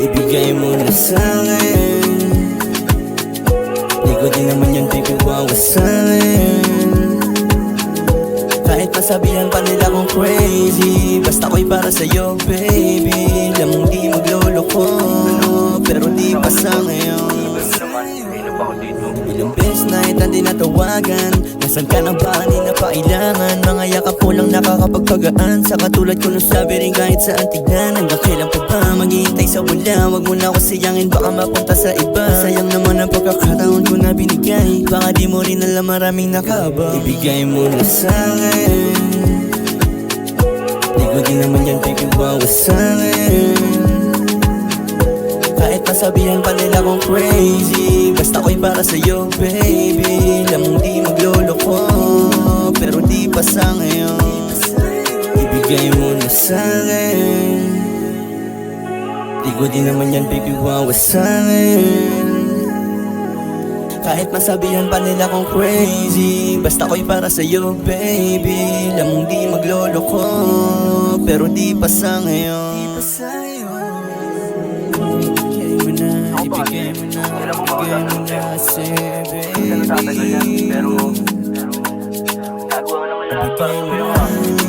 Ibigay mo na sa'kin, di ko din naman yan pipiwawasan. Kahit masabihan pa nila kong crazy, basta ko'y para sa'yo baby. Alam mong di magloloko, pero di pa sa ngayon. Ilang beses na kita di natawagan, nasan ka na ba kanina pa kailangan? Mga yakap mo lang nakakapagpagaan, sa katulad ko nung sabi rin kahit saan tignan. Hanggang kailan pa ba maghihintay sa wala? Wag mo na ako sayangin, baka mapunta sa iba. Sayang naman ang pagkakataon ko na binigay, baka di mo rin alam maraming nakaba. Ibigay mo na sa'kin, di ko din naman yan pipiwawasan. Kahit masabihan pa nila kong crazy, basta ko'y para sa'yo baby. Alam mong di magloloko, pero di pa sa ngayon. Ibigay mo na sa'kin, di ko din naman yan pipiwawasan. Kahit masabihan pa nila kong crazy, basta ko'y para sa'yo baby. Alam mong di magloloko, pero di pa sa ngayon. Ibigay mo na sa'yo baby. Pero nagawa mo naman lahat para sa'yo.